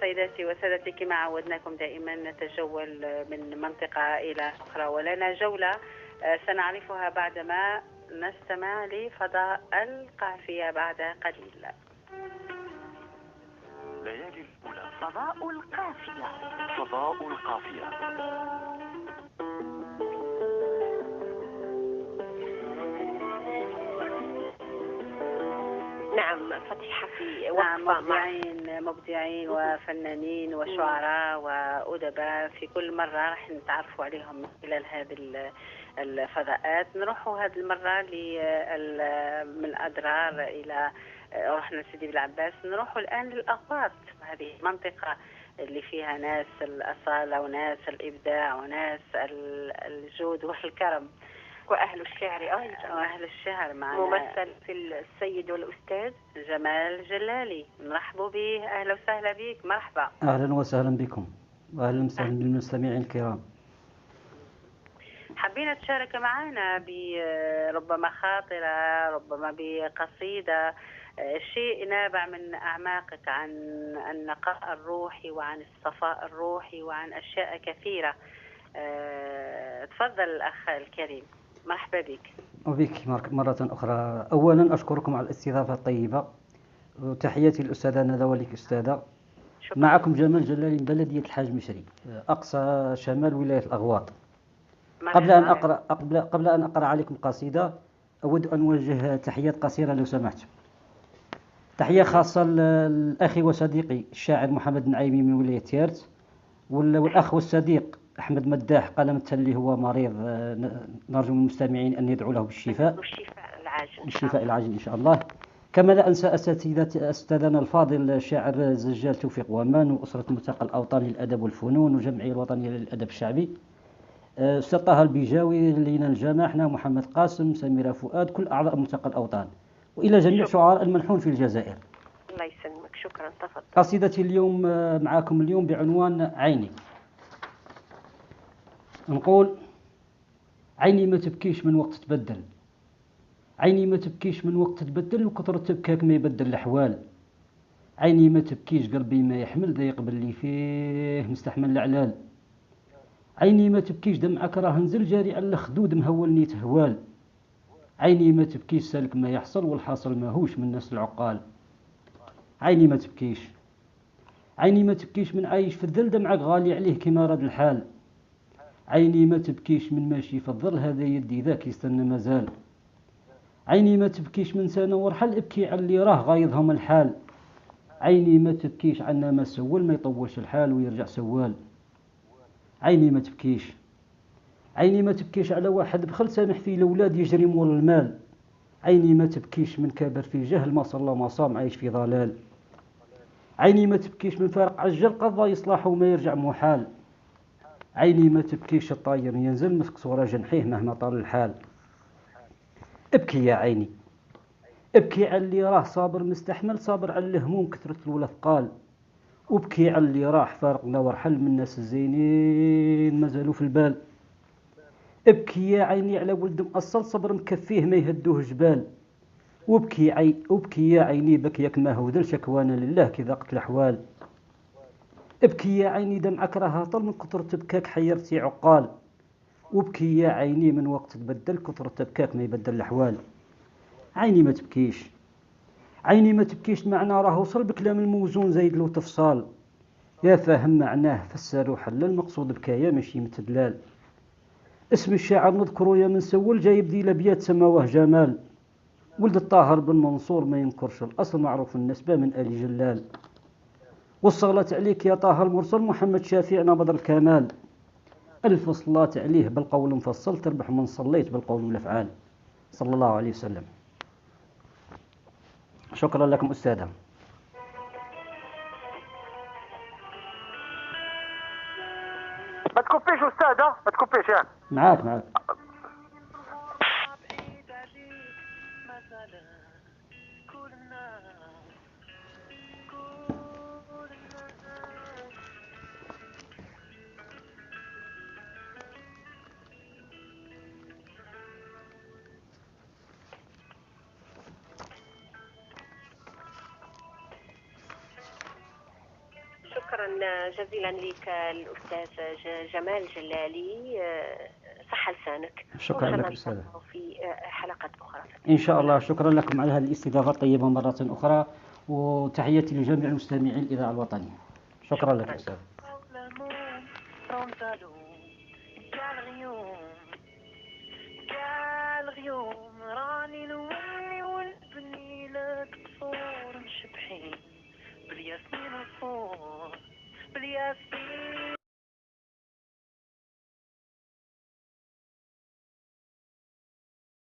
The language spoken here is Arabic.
سيداتي وسادتي، كما عودناكم دائما نتجول من منطقة إلى أخرى، ولنا جولة سنعرفها بعدما نستمع لفضاء القافية بعد قليل. ليالي الأولى. فضاء القافية. فضاء القافية. نعم فتحة في وقفة مبدعين وفنانين وشعراء وأدباء في كل مرة راح نتعرفوا عليهم من خلال هذه الفضاءات. نروح هذه المرة من أدرار إلى رحنا سيدي بالعباس. نروح الآن للأغواط، هذه منطقة اللي فيها ناس الأصالة وناس الإبداع وناس الجود والكرم وأهل الشعر أيضا. وأهل الشعر معنا ممثل في السيد والأستاذ جمال جلالي. مرحبا به، أهلا وسهلا بك. مرحبا. أهلا وسهلا بكم وأهلا وسهلا بالمستمعين الكرام. حبينا تشارك معنا بربما خاطرة، ربما بقصيدة، شيء نابع من أعماقك عن النقاء الروحي وعن الصفاء الروحي وعن أشياء كثيرة. تفضل الأخ الكريم، مرحبا بك. وبك مرة أخرى. أولا أشكركم على الاستضافة الطيبة، وتحياتي للأستاذة ندى وليك أستاذة. شكرا. معكم جمال جلالي من بلدية الحاج مشري، أقصى شمال ولاية الأغواط. قبل أن أقرأ عليكم قصيدة، أود أن أوجه تحيات قصيرة لو سمحت. تحية خاصة لأخي وصديقي الشاعر محمد نعيمي من ولاية تيرت، والأخ والصديق أحمد مداح قلم اللي هو مريض، نرجو من المستمعين أن يدعوا له بالشفاء والشفاء العاجل إن شاء الله. كما لا أنسى أستاذنا الفاضل الشاعر الزجال توفيق ومان، وأسرة الملتقى الأوطاني للأدب والفنون والجمعية الوطنية للأدب الشعبي، أستاذ طه البيجاوي، لينا الجماحنة، محمد قاسم، سميرة فؤاد، كل أعضاء ملتقى الأوطان، وإلى جميع شعراء المنحون في الجزائر. الله يسلمك. شكرا. تفضل. قصيدتي اليوم معكم اليوم بعنوان عيني. نقول: عيني ما تبكيش من وقت تبدل، عيني ما تبكيش من وقت تبدل، وكثر تبكاك ما يبدل الأحوال. عيني ما تبكيش قلبي ما يحمل، ضيق باللي فيه مستحمل العلال. عيني ما تبكيش دمعك راه نزل جاري على الخدود مهولني تهوال. عيني ما تبكيش سالك ما يحصل، والحاصل ماهوش من الناس العقال. عيني ما تبكيش، عيني ما تبكيش من عايش في الذل، دمعك غالي عليه كما راد الحال. عيني ما تبكيش من ماشي في الظل، هذا يدي ذاك يستنى مازال. عيني ما تبكيش من سنة ورحل، ابكي على اللي راه غايضهم الحال. عيني ما تبكيش عنا ما سول، ما يطولش الحال ويرجع سوال. عيني ما تبكيش، عيني ما تبكيش على واحد بخل سامح فيه الأولاد يجري مول المال. عيني ما تبكيش من كابر في جهل، ما صلى ما صام عايش في ضلال. عيني ما تبكيش من فارق عجل، قضى يصلح وما يرجع محال. عيني ما تبكيش الطاير ينزل مكسورة جنحيه مهما طال الحال. ابكي يا عيني، ابكي على اللي راه صابر مستحمل، صابر على الهموم كثرة الأثقال. وابكي على اللي راح فارقنا ورحل، من الناس الزينين ما زالوا في البال. ابكي يا عيني على ولد مأصل، صبر مكفيه ما يهدوه جبال. وابكي يا عيني بكيك ما هو ذل، شكوانا لله كي ضاقت الأحوال. ابكي يا عيني دمعك راه طل، من كثر تبكاك حيرتي عقال. وابكي يا عيني من وقت تبدل، كثر تبكاك ما يبدل الأحوال. عيني ما تبكيش، عيني ما تبكيش، معنى راه وصل بكلام الموزون زايد له تفصال. يا فاهم معناه فسر وحل، المقصود بكايا ماشي متدلال. اسم الشاعر نذكره يا من سول، جاي يبدي لبيات سماوه جمال. ولد الطاهر بن منصور ما ينكرش الأصل، معروف النسبة من آل جلال. والصلاة عليك يا طه المرسل، محمد شافيعنا بدر الكمال. ألف صلاة عليه بالقول مفصل، تربح من صليت بالقول والأفعال. صلى الله عليه وسلم. شكرا لكم أستاذة. ما تكفيش أستاذة، ما تكفيش يعني. معاك. شكرا جزيلا لك الأستاذ جمال جلالي. صح لسانك. شكرا لك أستاذة. في حلقات أخرى إن شاء الله. شكرا لكم على هذه الاستضافة الطيبة مرة أخرى، وتحياتي لجميع المستمعين الإذاعة الوطنية. شكرا لك أستاذ. قال اليوم راني